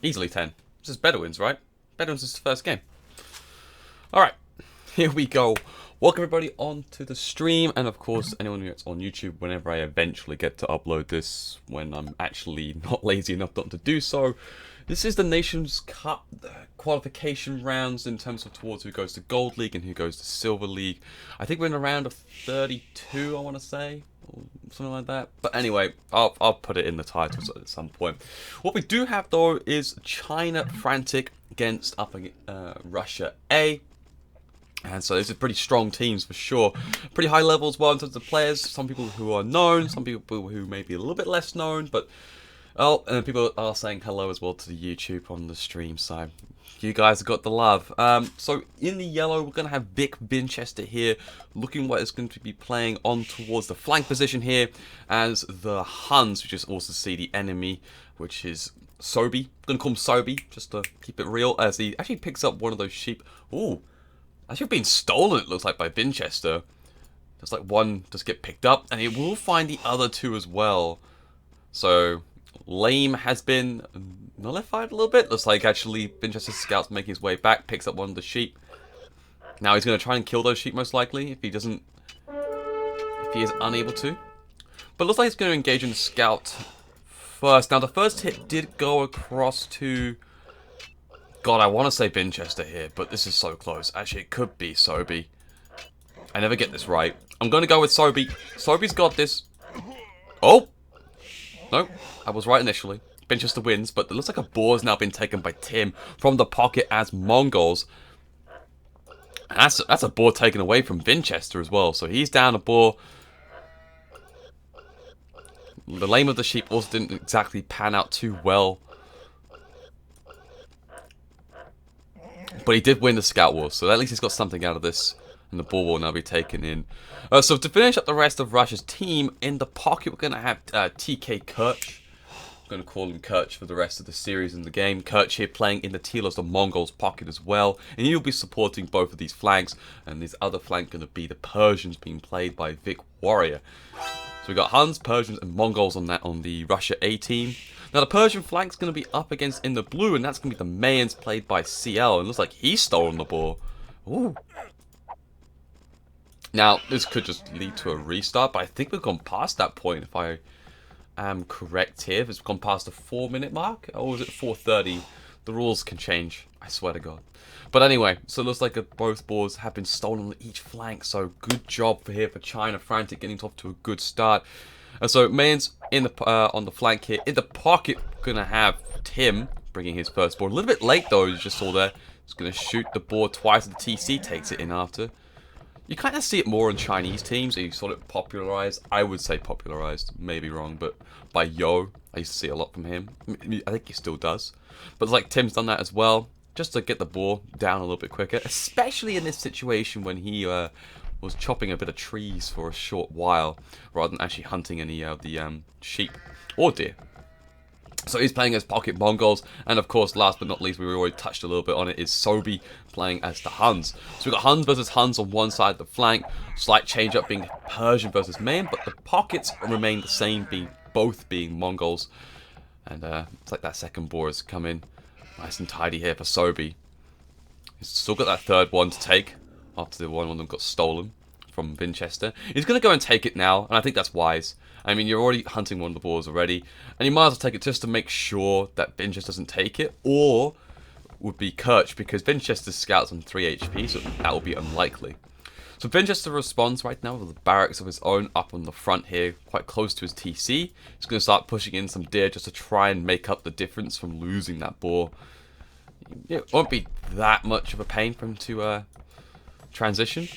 Easily 10. This is Bedouins, right? Bedouins is the first game. Alright, here we go. Welcome everybody onto the stream, and of course anyone that's on YouTube whenever I eventually get to upload this, when I'm actually not lazy enough not to do so. This is the Nations Cup qualification rounds in terms of towards who goes to Gold League and who goes to Silver League. I think we're in a round of 32, I want to say, or something like that. But anyway, I'll put it in the titles at some point. What we do have though is China Frantic against Russia A. And so these are pretty strong teams for sure. Pretty high level as well in terms of players. Some people who are known, some people who may be a little bit less known, but oh, and people are saying hello as well to the YouTube on the stream, so you guys have got the love. So in the yellow, we're going to have Vic Winchester here, looking what is going to be playing on towards the flank position here, as the Huns, we just also see the enemy, which is Sobi. I'm going to call him Sobi, just to keep it real, as he actually picks up one of those sheep. Ooh, actually being stolen, it looks like, by Winchester. There's like one just get picked up, and he will find the other two as well. So Lame has been nullified a little bit. Looks like actually Winchester's scout's making his way back, picks up one of the sheep. Now he's going to try and kill those sheep most likely if he is unable to. But it looks like he's going to engage in the scout first. Now the first hit did go across to, God, I want to say Winchester here, but this is so close. Actually, it could be Sobi. I never get this right. I'm going to go with Sobi. Sobi's got this. Oh! No, I was right initially. Winchester wins, but it looks like a boar has now been taken by Tim from the pocket as Mongols. And that's a boar taken away from Winchester as well, so he's down a boar. The lame of the sheep also didn't exactly pan out too well. But he did win the scout war, so at least he's got something out of this. And the ball will now be taken in. So to finish up the rest of Russia's team, in the pocket we're going to have TK Kirch. I'm going to call him Kirch for the rest of the series in the game. Kirch here playing in the teal as the Mongols pocket as well. And he'll be supporting both of these flanks. And this other flank going to be the Persians being played by Vic Warrior. So we got Huns, Persians and Mongols on the Russia A team. Now the Persian flank's going to be up against in the blue, and that's going to be the Mayans played by CL. And it looks like he's stolen the ball. Ooh. Now, this could just lead to a restart, but I think we've gone past that point, if I am correct here. If it's gone past the 4-minute mark, or is it 4:30? The rules can change, I swear to God. But anyway, so it looks like both balls have been stolen on each flank, so good job for China Frantic getting off to a good start. And so Mayans in the on the flank here. In the pocket, gonna have Tim bringing his first ball. A little bit late though, you just saw there. He's gonna shoot the ball twice, and the TC takes it in after. You kind of see it more in Chinese teams. You saw it popularized. I would say popularized. Maybe wrong, but by Yo, I used to see a lot from him. I think he still does. But it's like Tim's done that as well, just to get the ball down a little bit quicker. Especially in this situation when he was chopping a bit of trees for a short while, rather than actually hunting any of the sheep or deer. So he's playing as Pocket Mongols, and of course, last but not least, we already touched a little bit on it, is Sobi playing as the Huns. So we've got Huns versus Huns on one side of the flank, slight change up being Persian versus Mayan, but the pockets remain the same, both being Mongols. And it's like that second boar has come in nice and tidy here for Sobi. He's still got that third one to take, after the one of them got stolen from Winchester. He's going to go and take it now, and I think that's wise. I mean, you're already hunting one of the boars already, and you might as well take it just to make sure that Winchester doesn't take it, or would be Kirch, because Winchester's scout's on 3 HP, so that will be unlikely. So Winchester responds right now with the barracks of his own up on the front here, quite close to his TC. He's going to start pushing in some deer just to try and make up the difference from losing that boar. It won't be that much of a pain for him to transition.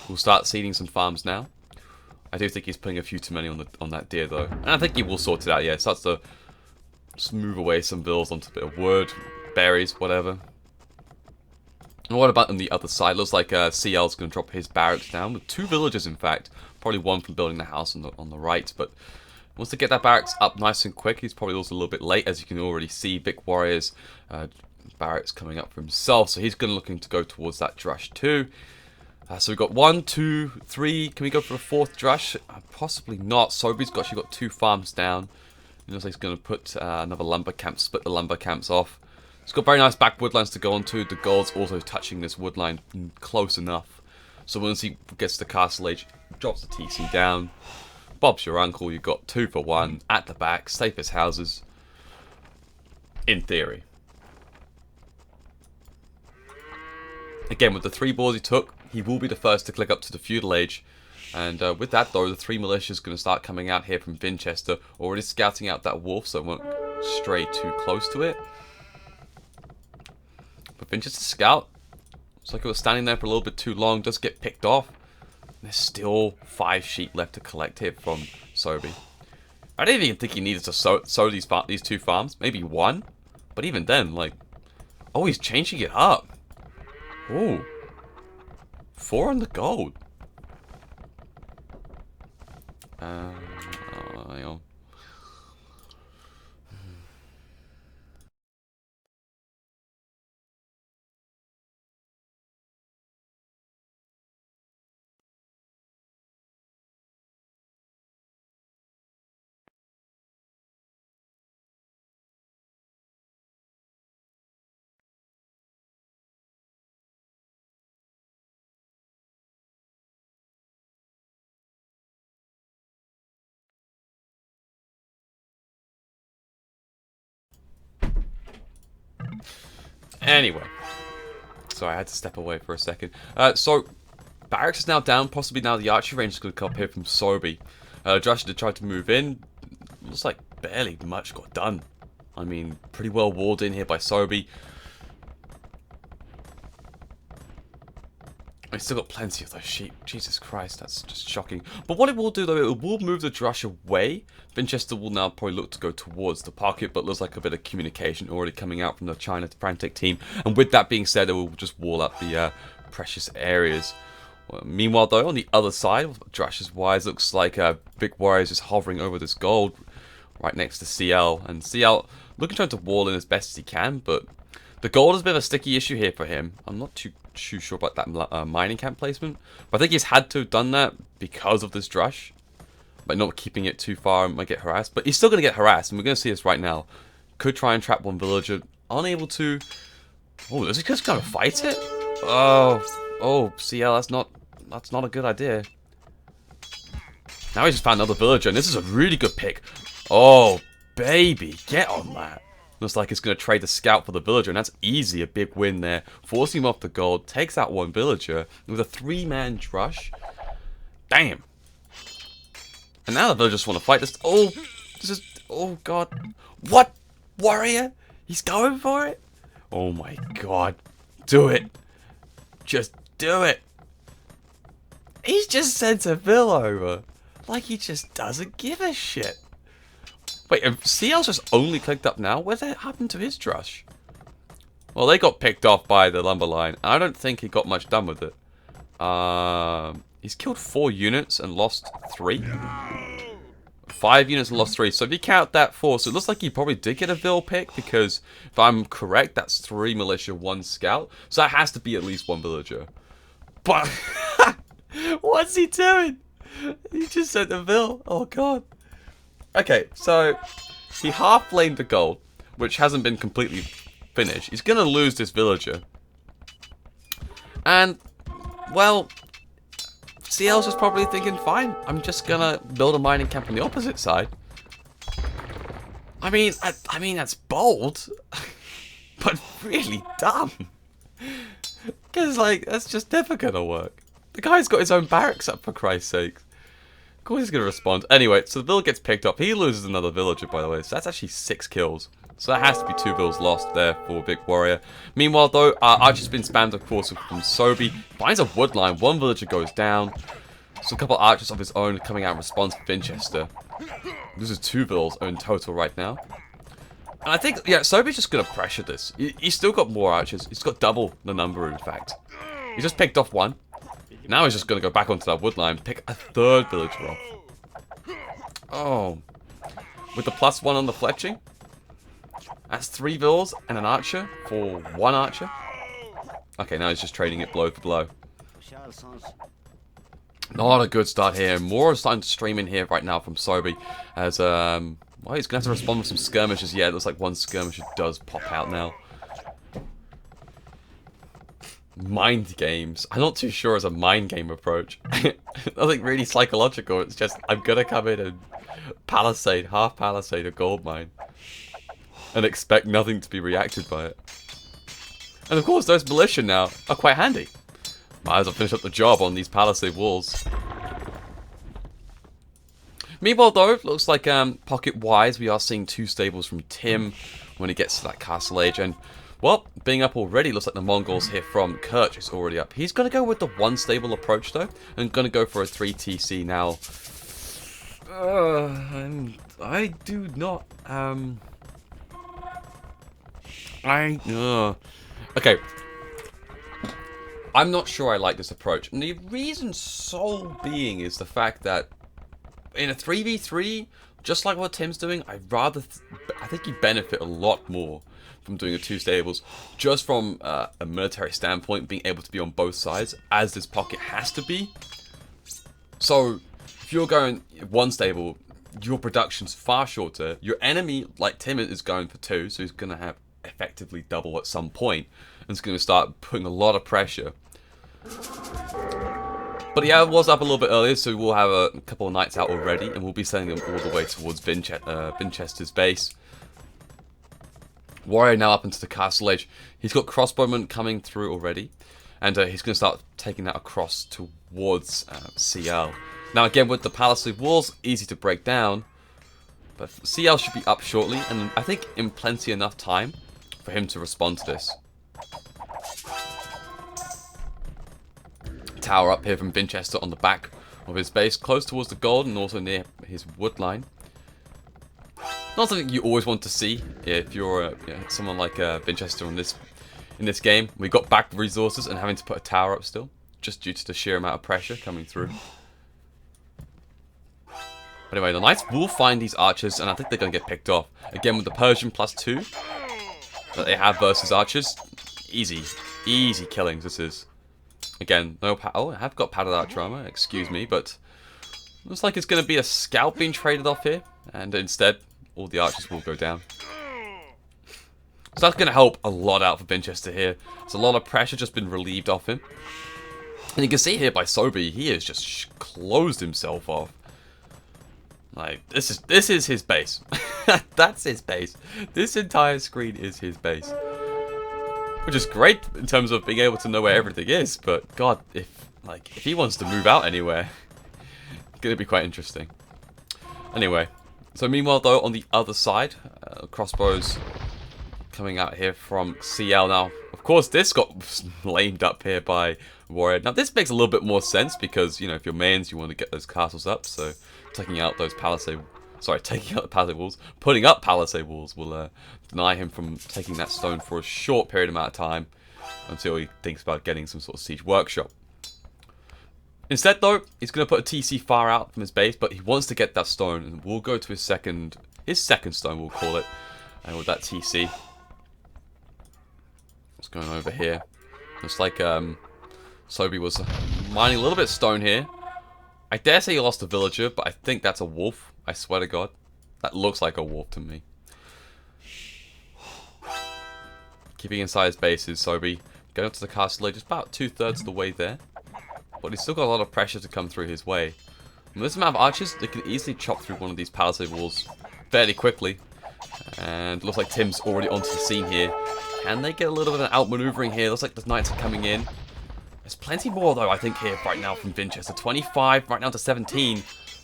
We'll start seeding some farms now. I do think he's putting a few too many on that deer though, and I think he will sort it out. Yeah, starts to just move away some bills onto a bit of wood, berries, whatever. And what about on the other side? Looks like CL's going to drop his barracks down with 2 villagers, in fact. Probably one from building the house on the right, but wants to get that barracks up nice and quick. He's probably also a little bit late, as you can already see. Vic Warrior's barracks coming up for himself, so he's going to looking to go towards that drush too. So we've got 1, 2, 3. Can we go for a 4th drush? Possibly not. Sobi's actually got 2 farms down. It looks like he's going to put another lumber camp, split the lumber camps off. It's got very nice back woodlines to go onto. The gold's also touching this woodline close enough. So once he gets to Castle Age, drops the TC down. Bob's your uncle. You've got 2 for 1 at the back. Safest houses. In theory. Again, with the 3 balls he took, he will be the first to click up to the feudal age. And with that, though, the 3 militia is going to start coming out here from Winchester. Already scouting out that wolf, so it won't stray too close to it. But Winchester scout, looks like it was standing there for a little bit too long. Does get picked off. There's still 5 sheep left to collect here from Sobe. I didn't even think he needed to sow these 2 farms. Maybe 1. But even then, like... Oh, he's changing it up. Ooh. 4 on the gold. Hang on. Anyway. Sorry, I had to step away for a second. So, barracks is now down. Possibly now the archery range is going to come up here from Sobe. Josh did try to move in. Looks like barely much got done. I mean, pretty well walled in here by Sobe. I still got plenty of those sheep. Jesus Christ, that's just shocking. But what it will do, though, it will move the Drush away. Winchester will now probably look to go towards the pocket, but looks like a bit of communication already coming out from the China Frantic team. And with that being said, it will just wall up the precious areas. Well, meanwhile, though, on the other side, Drush's wise looks like Big Warrior is just hovering over this gold right next to CL. And CL looking trying to wall in as best as he can, but the gold is a bit of a sticky issue here for him. I'm not too sure about that mining camp placement, but I think he's had to have done that because of this Drush. By not keeping it too far, might get harassed, but he's still going to get harassed, and we're going to see this right now. Could try and trap one villager, unable to. Oh, is he just going to fight it? Oh, CL, that's not a good idea. Now he just found another villager, and this is a really good pick. Oh, baby, get on that. Looks like it's going to trade the scout for the villager, and that's easy, a big win there. Forcing him off the gold, takes out one villager with a 3-man Drush. Damn. And now the villagers want to fight this. Oh, this is. Oh, God. What? Warrior? He's going for it? Oh, my God. Do it. Just do it. He's just sent a vill over. Like he just doesn't give a shit. Wait, CL's just only clicked up now? What happened to his Drush? Well, they got picked off by the lumber line. I don't think he got much done with it. He's killed 4 units and lost 3. 5 units and lost 3. So if you count that 4, so it looks like he probably did get a vill pick, because if I'm correct, that's 3 militia, 1 scout. So that has to be at least 1 villager. But what's he doing? He just sent a vill. Oh, God. Okay, so he half flamed the gold, which hasn't been completely finished. He's going to lose this villager. And, well, CL's just probably thinking, fine, I'm just going to build a mining camp on the opposite side. I mean, that's bold, but really dumb. Because, like, that's just never going to work. The guy's got his own barracks up, for Christ's sake. Of course he's going to respond. Anyway, so the vill gets picked up. He loses another villager, by the way. So that's actually 6 kills. So that has to be 2 vills lost there for Big Warrior. Meanwhile, though, Archer's been spammed, of course, from Sobe. Finds a wood line. 1 villager goes down. So a couple archers of his own coming out in response to Winchester. This is 2 vills in total right now. And I think, yeah, Sobe's just going to pressure this. He's still got more archers. He's got double the number, in fact. He just picked off 1. Now he's just going to go back onto that wood line, pick a 3rd villager off. Oh. With the +1 on the fletching. That's 3 vills and an archer for 1 archer. Okay, now he's just trading it blow for blow. Not a good start here. More is starting to stream in here right now from Sobe. As Well, he's going to have to respond with some skirmishes. Yeah, it looks like one skirmisher does pop out now. Mind games. I'm not too sure as a mind game approach. Nothing really psychological. It's just, I'm going to come in and palisade, half palisade a gold mine. And expect nothing to be reacted by it. And of course, those militia now are quite handy. Might as well finish up the job on these palisade walls. Meanwhile, though, looks like pocket-wise, we are seeing 2 stables from Tim when he gets to that castle age. And, well, being up already, looks like the Mongols here from Kirch is already up. He's going to go with the 1 stable approach, though, and going to go for a 3 TC now. I do not... Okay. I'm not sure I like this approach. And the reason sole being is the fact that in a 3v3, just like what Tim's doing, I think you benefit a lot more from doing a 2 stables, just from a military standpoint, being able to be on both sides, as this pocket has to be. So, if you're going 1 stable, your production's far shorter. Your enemy, like Tim, is going for 2, so he's going to have effectively double at some point, and it's going to start putting a lot of pressure. But yeah, it was up a little bit earlier, so we'll have a couple of knights out already, and we'll be sending them all the way towards Winchester's base. Warrior now up into the castle edge. He's got crossbowmen coming through already, and he's going to start taking that across towards CL. Now again, with the palisade walls, easy to break down, but CL should be up shortly, and I think in plenty enough time for him to respond to this. Tower up here from Winchester on the back of his base, close towards the gold and also near his wood line. Not something you always want to see if you're someone like Winchester in this game. We got back resources and having to put a tower up still, just due to the sheer amount of pressure coming through. But anyway, the knights will find these archers, and I think they're going to get picked off. Again, with the Persian +2 that they have versus archers, easy killings this is. Again, no oh, I have got padded archer armor, excuse me, but looks like it's going to be a scout being traded off here, and instead, all the archers will go down. So that's going to help a lot out for Winchester here. There's a lot of pressure just been relieved off him. And you can see here by Sobi, he has just closed himself off. Like, this is his base. That's his base. This entire screen is his base. Which is great in terms of being able to know where everything is, but god, if he wants to move out anywhere, it's gonna be quite interesting. Anyway, so meanwhile though, on the other side, crossbows coming out here from CL now. Of course, this got lamed up here by Warrior. Now this makes a little bit more sense because, you know, if you're mains, you want to get those castles up, so taking out those taking out the palisade walls, putting up palisade walls will deny him from taking that stone for a short period amount of time until he thinks about getting some sort of siege workshop. Instead though, he's going to put a TC far out from his base, but he wants to get that stone, and we'll go to his second stone, we'll call it, and with that TC. What's going over here? Looks like Sobi was mining a little bit of stone here. I dare say he lost a villager, but I think that's a wolf. I swear to God. That looks like a wolf to me. Keeping inside his base is Sobi. Going up to the castle, just about 2/3 of the way there. But he's still got a lot of pressure to come through his way. And with this amount of archers, they can easily chop through one of these palisade walls fairly quickly. And looks like Tim's already onto the scene here. Can they get a little bit of an outmaneuvering here? Looks like the knights are coming in. There's plenty more though, I think, here right now from Winchester. 25 right now to 17.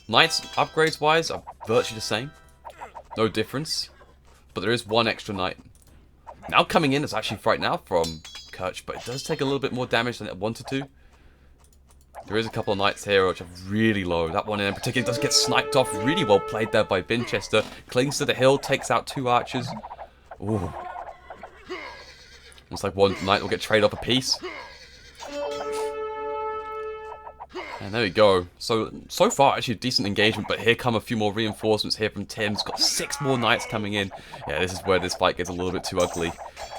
Knights, upgrades-wise, are virtually the same. No difference. But there is one extra knight. Now coming in, it's actually right now from Kirch, but it does take a little bit more damage than it wanted to. There is a couple of knights here which are really low. That one in particular does get sniped off. Really well played there by Winchester. Clings to the hill, takes out 2 archers. Ooh. Looks like one knight will get traded off a piece. And there we go. So far, actually a decent engagement, but here come a few more reinforcements here from Tim's. Got 6 more knights coming in. Yeah, this is where this fight gets a little bit too ugly.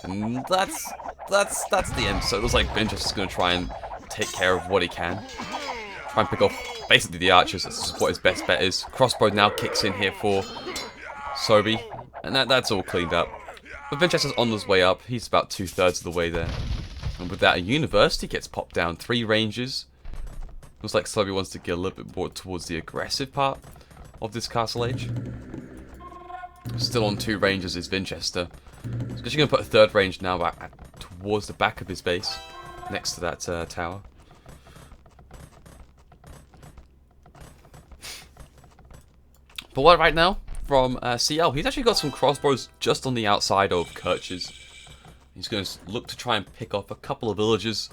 And that's the end. So it looks like Winchester's going to try and take care of what he can. Try and pick off basically the archers. This is what his best bet is. Crossbow now kicks in here for Sobi, and that's all cleaned up. But Vinchester's on his way up. He's about 2/3 of the way there. And with that, a university gets popped down. 3 rangers. Looks like Sobi wants to get a little bit more towards the aggressive part of this castle age. Still on 2 rangers is Vinchester. He's actually going to put a 3rd range now towards the back of his base, next to that tower. But what right now from CL, he's actually got some crossbows just on the outside of Kirch's. He's going to look to try and pick off a couple of villagers.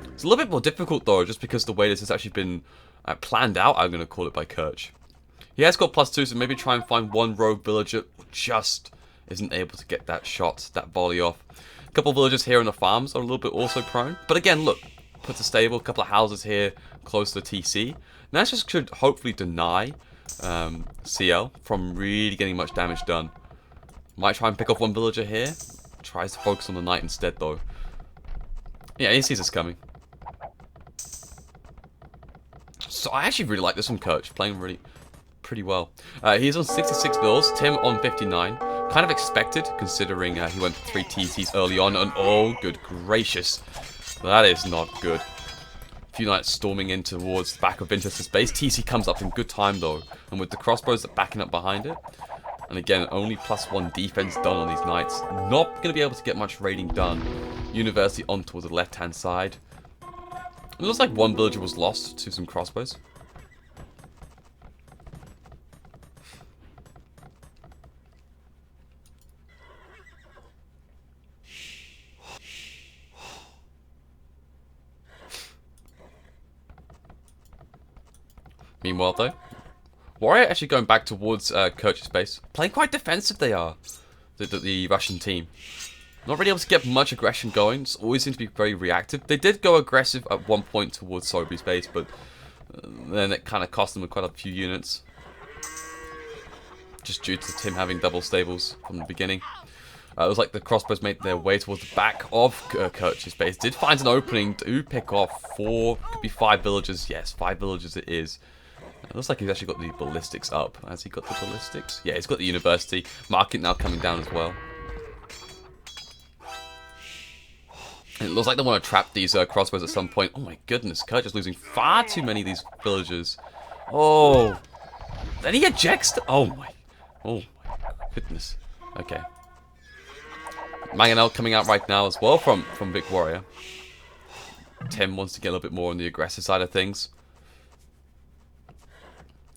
It's a little bit more difficult though, just because the way this has actually been planned out, I'm going to call it, by Kirch. He has got +2, so maybe try and find one rogue villager who just isn't able to get that shot, that volley off. A couple of villagers here in the farms are a little bit also prone. But again, look, puts a stable, a couple of houses here close to TC. And that just should hopefully deny CL from really getting much damage done. Might try and pick off one villager here. Tries to focus on the knight instead though. Yeah, he sees us coming. So I actually really like this one, Kirch, playing really pretty well. He's on 66 bills, Tim on 59. Kind of expected, considering he went for 3 TCs early on, and oh, good gracious. That is not good. A few knights storming in towards the back of Vinchester's base. TC comes up in good time though, and with the crossbows backing up behind it. And again, only +1 defense done on these knights. Not going to be able to get much raiding done. University on towards the left-hand side. It looks like one villager was lost to some crossbows. Meanwhile though, Warrior actually going back towards Kirch's base. Playing quite defensive they are, the Russian team. Not really able to get much aggression going, just always seem to be very reactive. They did go aggressive at one point towards Sobi's base, but then it kind of cost them quite a few units. Just due to Tim having double stables from the beginning. It was like the crossbows made their way towards the back of Kirch's base. Did find an opening to pick off 4, could be 5 villagers. Yes, 5 villagers it is. It looks like he's actually got the ballistics up. Has he got the ballistics? Yeah, he's got the university. Market now coming down as well. And it looks like they want to trap these crossbows at some point. Oh my goodness, Kirch is losing far too many of these villagers. Oh. Then he ejects. Oh my goodness. Okay. Mangonel coming out right now as well from Big Warrior. Tim wants to get a little bit more on the aggressive side of things.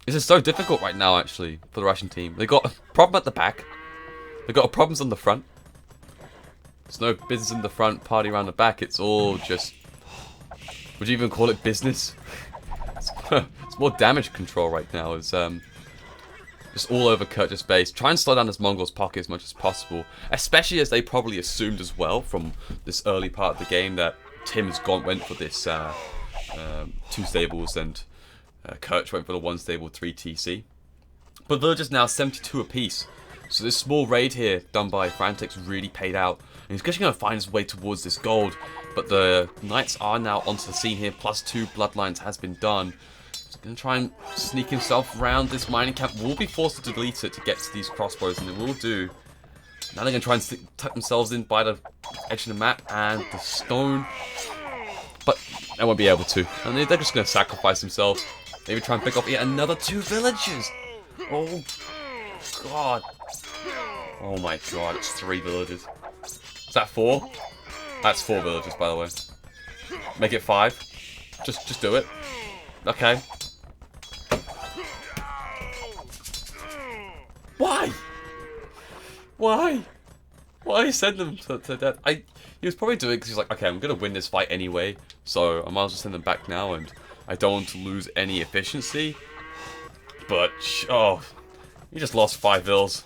This is so difficult right now, actually, for the Russian team. They got a problem at the back. They got problems on the front. There's no business in the front, party around the back. It's all just... Would you even call it business? It's more damage control right now. It's just all over Kirch's base. Try and slow down this Mongol's pocket as much as possible. Especially as they probably assumed as well from this early part of the game that Tim's went for this 2 stables and Kirch went for the 1 stable 3 TC. But villagers now 72 apiece. So this small raid here done by Frantic's really paid out. And he's actually going to find his way towards this gold. But the knights are now onto the scene here. +2 bloodlines has been done. He's going to try and sneak himself around this mining camp. Will be forced to delete it to get to these crossbows. And they will do. Now they're going to try and tuck themselves in by the edge of the map. And the stone. But they won't be able to. And they're just going to sacrifice themselves. Maybe try and pick up yet another 2 villagers. Oh, God. Oh, my God. It's 3 villagers. Is that 4? That's 4 villagers, by the way. Make it 5. Just do it. Okay. Why? Why? Why send them to death? He was probably doing it because he's like, okay, I'm going to win this fight anyway, so I might as well send them back now, and I don't want to lose any efficiency. But, oh, he just lost 5 vills.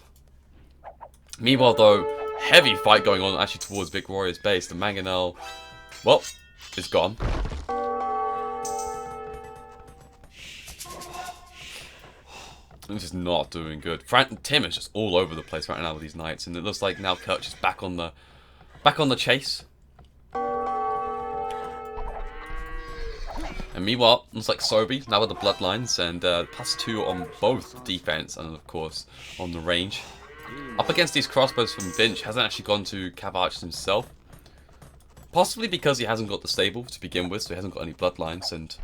Meanwhile, though, heavy fight going on actually towards Big Warrior's base. The Mangonel, well, is gone. This is not doing good. Tim is just all over the place right now with these knights, and it looks like now Kirch is back on the chase. And meanwhile, looks like Sobi now with the bloodlines and +2 on both defense and of course on the range. Up against these crossbows from Vinch, hasn't actually gone to Cav Archers himself. Possibly because he hasn't got the stable to begin with, so he hasn't got any bloodlines and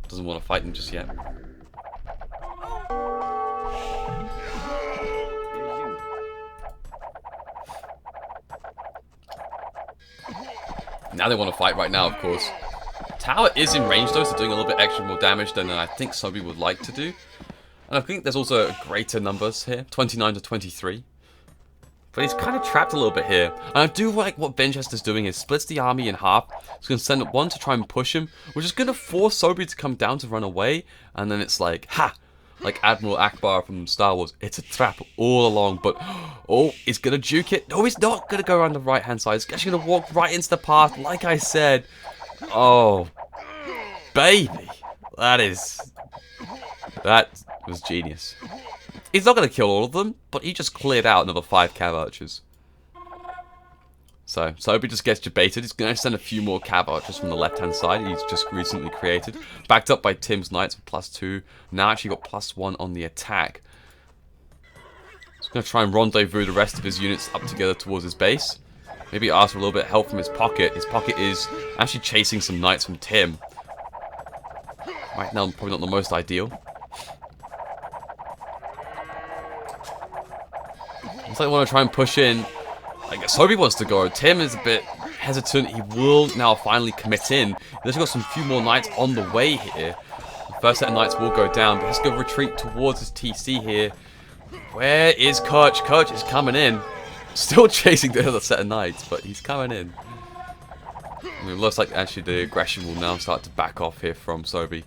doesn't want to fight them just yet. Now they want to fight right now, of course. Tower is in range though, so doing a little bit extra more damage than I think Sobi would like to do. And I think there's also greater numbers here, 29 to 23. But he's kind of trapped a little bit here. And I do like what Vinchester's doing is splits the army in half. He's going to send up one to try and push him, which is going to force Sobi to come down to run away. And then it's like, ha! Like Admiral Akbar from Star Wars. It's a trap all along, but oh, he's going to juke it. No, he's not going to go around the right-hand side. He's actually going to walk right into the path, like I said. Oh, baby. That was genius. He's not going to kill all of them, but he just cleared out another 5 Cav Archers. So, Sobi just gets debated. He's going to send a few more Cav Archers from the left-hand side he's just recently created. Backed up by Tim's Knights with +2. Now actually got +1 on the attack. He's going to try and rendezvous the rest of his units up together towards his base. Maybe ask for a little bit of help from his pocket. His pocket is actually chasing some Knights from Tim. Right now, probably not the most ideal. Looks like they want to try and push in. I guess Sobi wants to go. Tim is a bit hesitant. He will now finally commit in. He's got some few more Knights on the way here. The first set of Knights will go down, but let's go retreat towards his TC here. Where is Kirch? Kirch is coming in. Still chasing the other set of Knights, but he's coming in. I mean, it looks like actually the aggression will now start to back off here from Sobi.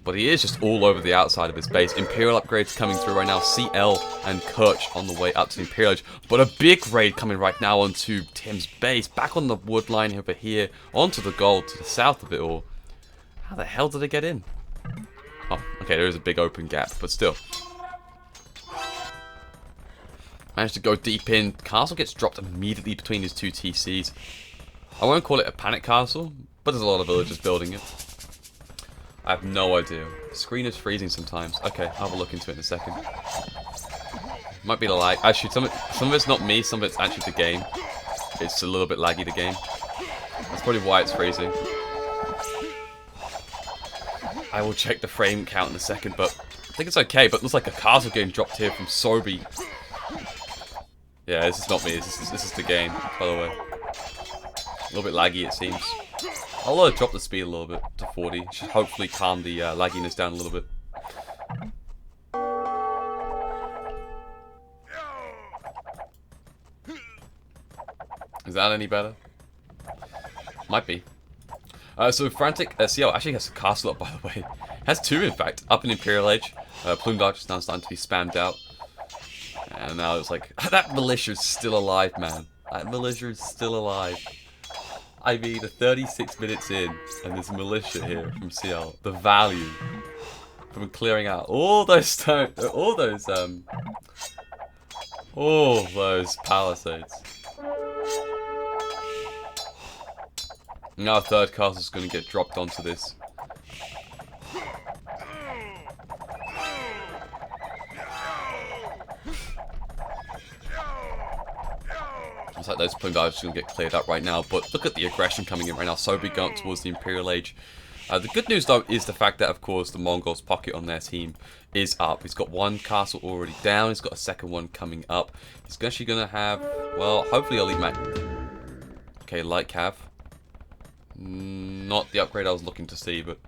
But he is just all over the outside of his base. Imperial upgrades coming through right now. CL and Kirch on the way up to the Imperial Age. But a big raid coming right now onto Tim's base. Back on the wood line over here. Onto the gold to the south of it all. How the hell did they get in? Oh, okay, there is a big open gap, but still. Managed to go deep in. Castle gets dropped immediately between his two TCs. I won't call it a panic castle, but there's a lot of villagers building it. I have no idea. The screen is freezing sometimes. Okay, I'll have a look into it in a second. Might be the lag. Actually, some of it's not me, some of it's actually the game. It's a little bit laggy, the game. That's probably why it's freezing. I will check the frame count in a second, but I think it's okay. But it looks like a castle getting dropped here from Sobi. Yeah, this is not me. This is the game, by the way. A little bit laggy, it seems. I'll drop the speed a little bit to 40. Should hopefully calm the lagginess down a little bit. Is that any better? Might be. So Frantic CL actually has a castle up, by the way. Has 2, in fact, up in Imperial Age. Plumed Arch is now starting to be spammed out. And now it's like, that militia is still alive, man. That militia is still alive. I mean, 36 minutes in, and there's a militia here from CL. The value from clearing out all those palisades. Now a third castle is going to get dropped onto this. Looks like those plumed archers are going to get cleared up right now, but look at the aggression coming in right now. Sobi going up towards the Imperial Age. The good news though is the fact that of course the Mongols' pocket on their team is up. He's got one castle already down, he's got a second one coming up. He's actually going to have, well, hopefully elite mag. Okay, light cav. Not the upgrade I was looking to see, but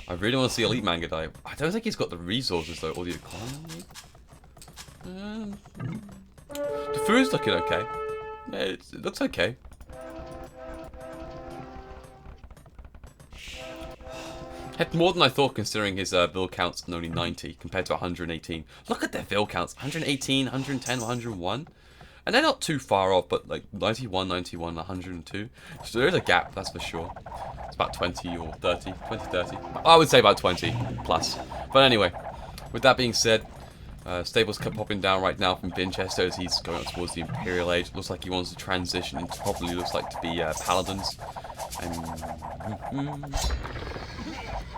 I really want to see elite Mangadai. I don't think he's got the resources though, or the economy. The food's looking okay. Yeah, it looks okay. Had more than I thought considering his vil counts and only 90 compared to 118. Look at their vil counts. 118, 110, 101. And they're not too far off, but like 91, 91, 102. So there is a gap, that's for sure. It's about 20 or 30. 20, 30. I would say about 20 plus. But anyway, with that being said, Stables kept popping down right now from Vinchester as he's going up towards the Imperial Age. Looks like he wants to transition into probably looks like to be Paladins. And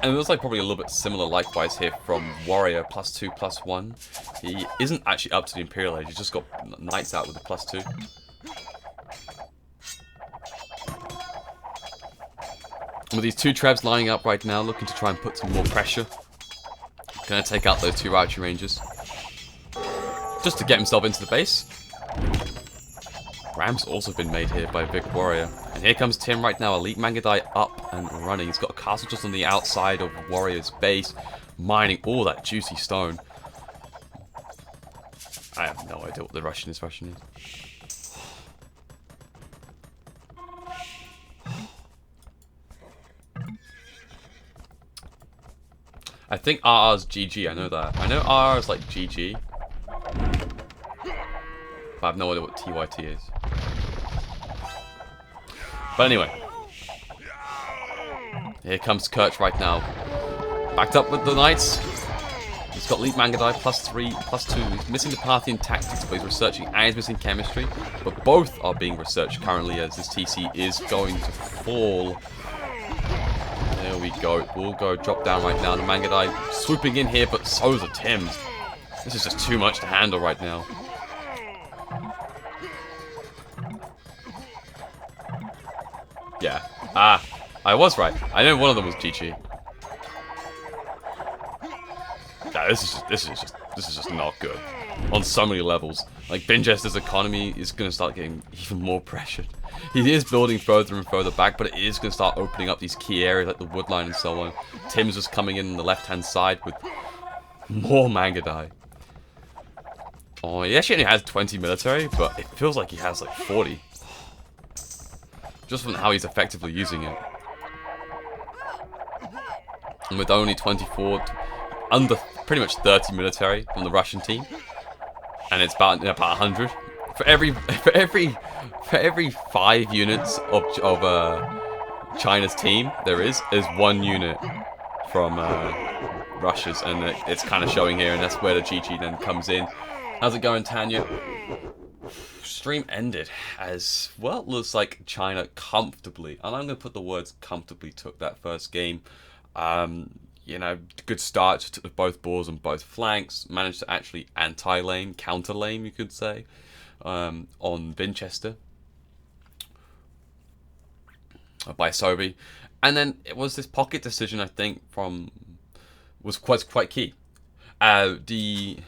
And it looks like probably a little bit similar likewise here from Warrior, +2/+1. He isn't actually up to the Imperial Age, he's just got Knights out with the +2. With these two Trebs lining up right now, looking to try and put some more pressure. Gonna take out those two Archery Rangers. Just to get himself into the base. Ram's also been made here by Vic Warrior. And here comes Tim right now, Elite Mangudai up and running. He's got a castle just on the outside of Warrior's base, mining all that juicy stone. I have no idea what the Russian is. I think RR's GG, I know that. I know RR's like GG. But I have no idea what TYT is. But anyway. Here comes Kirch right now. Backed up with the Knights. He's got Elite Mangudai +3, +2. He's missing the Parthian tactics, but he's researching, and he's missing chemistry. But both are being researched currently as this TC is going to fall. There we go. It will go drop down right now. The Mangudai swooping in here, but so is the Tims. This is just too much to handle right now. Yeah. I was right. I know one of them was GG. Yeah, this is just not good on so many levels. Like Binchester's economy is going to start getting even more pressured. He is building further and further back, but it is going to start opening up these key areas like the woodline and so on. Tim's just coming in on the left-hand side with more Mangudai. Oh, he actually only has 20 military, but it feels like he has like 40. Just from how he's effectively using it. And with only 24, under pretty much 30 military from the Russian team. And it's about 100. For every 5 units of China's team, there is 1 unit from Russia's, and it's kind of showing here, and that's where the GG then comes in. How's it going, Tanya? Stream ended as, well, it looks like China comfortably, and I'm going to put the words comfortably, took that first game. You know, good start, took both balls on both flanks, managed to actually anti-lane, counter-lane, you could say, on Winchester by Sobi. And then it was this pocket decision, I think, was quite key. The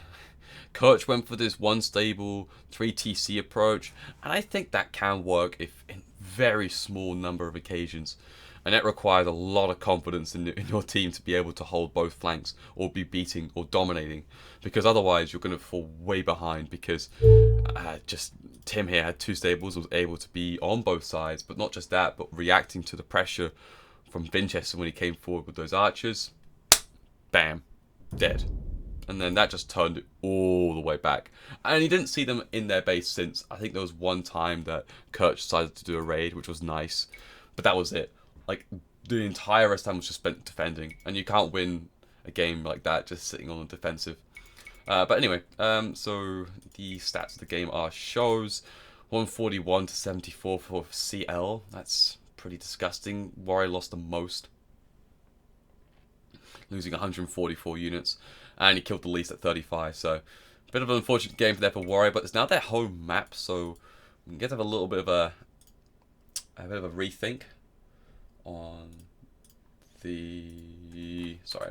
Coach went for this 1 stable, 3 TC approach, and I think that can work if in very small number of occasions. And it requires a lot of confidence in your team to be able to hold both flanks or be beating or dominating. Because otherwise you're going to fall way behind, because just Tim here had 2 stables, was able to be on both sides. But not just that, but reacting to the pressure from Winchester when he came forward with those archers. Bam. Dead. And then that just turned it all the way back. And he didn't see them in their base since. I think there was one time that Kirch decided to do a raid, which was nice. But that was it. Like, the entire rest of the time was just spent defending. And you can't win a game like that just sitting on the defensive. But anyway, so the stats of the game are shows 141 to 74 for CL. That's pretty disgusting. Warrior lost the most, losing 144 units. And he killed the least at 35. So, a bit of an unfortunate game there for Warrior. But it's now their home map, so we get to have a little bit of a rethink on the... Sorry,